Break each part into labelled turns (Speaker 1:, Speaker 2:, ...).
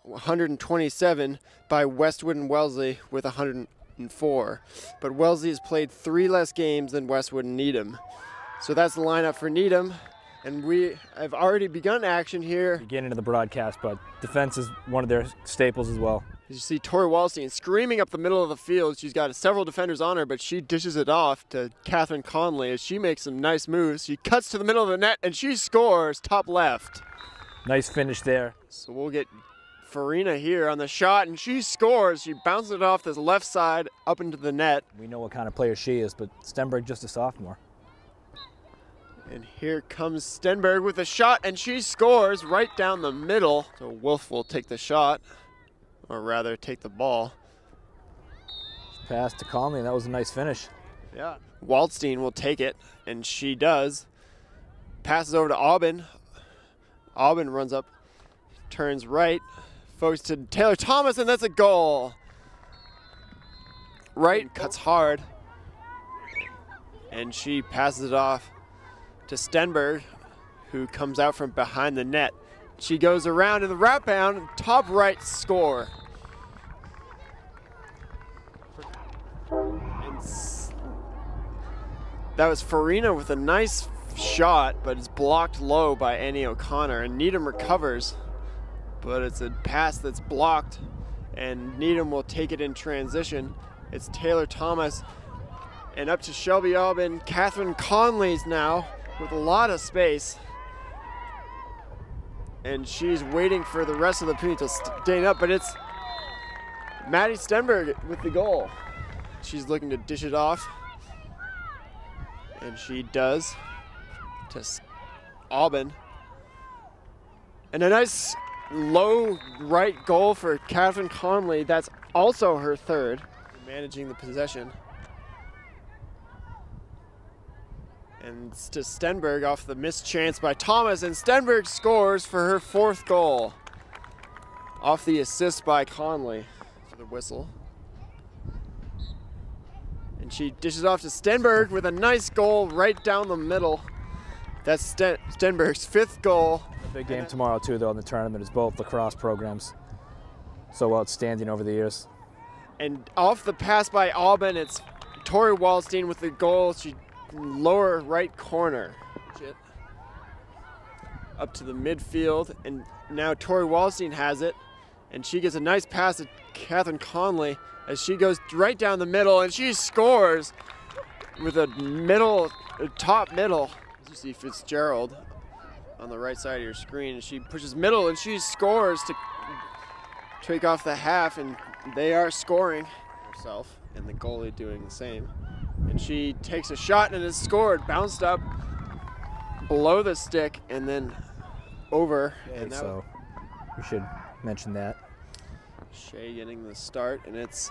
Speaker 1: 127 by Westwood and Wellesley with 104. But Wellesley has played 3 less games than Westwood and Needham. So that's the lineup for Needham. And we have already begun action here.
Speaker 2: Getting into the broadcast, but defense is one of their staples as well.
Speaker 1: As you see Tori Wallstein screaming up the middle of the field. She's got several defenders on her, but she dishes it off to Catherine Conley as she makes some nice moves. She cuts to the middle of the net and she scores top left.
Speaker 2: Nice finish there.
Speaker 1: So we'll get Farina here on the shot, and she scores. She bounces it off this left side up into the net.
Speaker 2: We know what kind of player she is, but Stenberg just a sophomore.
Speaker 1: And here comes Stenberg with a shot, and she scores right down the middle. So Wolf will take the shot, or rather take the ball.
Speaker 2: Pass to Conley, and that was a nice finish.
Speaker 1: Yeah. Waldstein will take it, and she does. Passes over to Aubin. Aubin runs up, turns right, focus to Taylor Thomas, and that's a goal. Right, cuts hard, and she passes it off to Stenberg, who comes out from behind the net. She goes around in the wrap bound, top right score. And that was Farina with a nice shot, but it's blocked low by Annie O'Connor, and Needham recovers, but it's a pass that's blocked, and Needham will take it in transition. It's Taylor Thomas, and up to Shelby Aubin. Catherine Conley's now with a lot of space, and she's waiting for the rest of the team to stay up, but it's Maddie Stenberg with the goal. She's looking to dish it off, and she does to Aubin. And a nice low right goal for Catherine Conley. That's also her third. Managing the possession. And to Stenberg off the missed chance by Thomas, and Stenberg scores for her 4th goal. Off the assist by Conley for the whistle. And she dishes off to Stenberg with a nice goal right down the middle. That's Stenberg's 5th goal.
Speaker 2: A big game tomorrow too, though, in the tournament, is both lacrosse programs so outstanding over the years.
Speaker 1: And off the pass by Aubin, it's Tori Wallstein with the goal. She lower right corner. Up to the midfield, and now Tori Wallstein has it, and she gets a nice pass to Catherine Conley as she goes right down the middle, and she scores with a top middle. As you see Fitzgerald on the right side of your screen, and she pushes middle, and she scores to take off the half, and they are scoring herself, and the goalie doing the same. And she takes a shot and is scored, bounced up below the stick and then over. And
Speaker 2: so we should mention that.
Speaker 1: Shea getting the start, and it's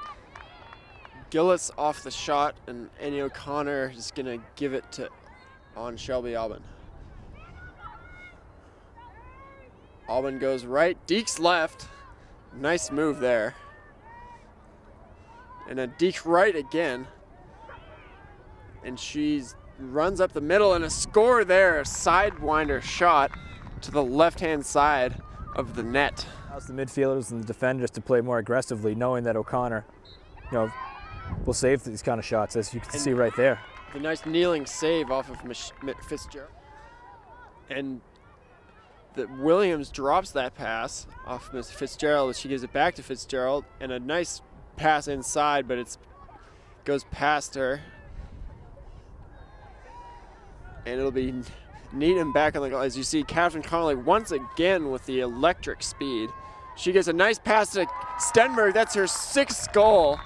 Speaker 1: Gillis off the shot, and Annie O'Connor is going to give it on Shelby Aubin. Aubin goes right, Deeks left. Nice move there. And a Deeks right again. And she runs up the middle, and a score there, a sidewinder shot to the left-hand side of the net.
Speaker 2: Allows the midfielders and the defenders to play more aggressively, knowing that O'Connor, will save these kind of shots, as you can see right there.
Speaker 1: The nice kneeling save off of Fitzgerald. And Williams drops that pass off Miss Fitzgerald. She gives it back to Fitzgerald, and a nice pass inside, but it goes past her. And it'll be Needham back on the goal. As you see, Catherine Conley once again with the electric speed. She gets a nice pass to Stenberg. That's her 6th goal.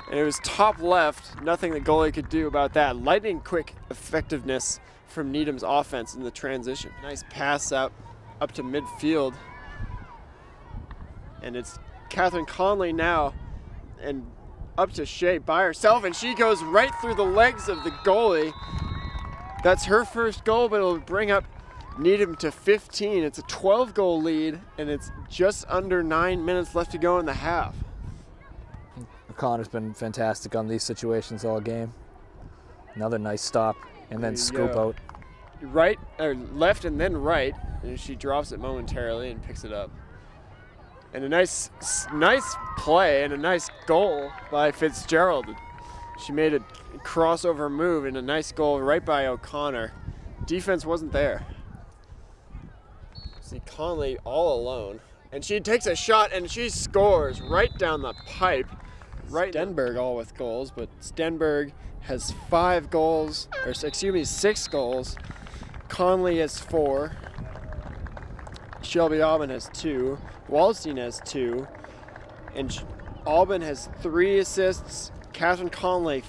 Speaker 1: And it was top left. Nothing the goalie could do about that. Lightning quick effectiveness from Needham's offense in the transition. Nice pass up to midfield. And it's Catherine Conley now, and up to Shea by herself, and she goes right through the legs of the goalie. That's her 1st goal, but it'll bring up Needham to 15. It's a 12-goal lead, and it's just under 9 minutes left to go in the half.
Speaker 2: O'Connor's been fantastic on these situations all game. Another nice stop, and then scoop out.
Speaker 1: Right, or left and then right, and she drops it momentarily and picks it up. And a nice play and a nice goal by Fitzgerald. She made a crossover move and a nice goal right by O'Connor. Defense wasn't there. See Conley all alone. And she takes a shot and she scores right down the pipe. Right. Stenberg all with goals, but Stenberg has 5 goals, or excuse me, 6 goals. Conley has 4. Shelby Aubin has 2. Waldstein has 2. And Aubin has 3 assists. Catherine Conley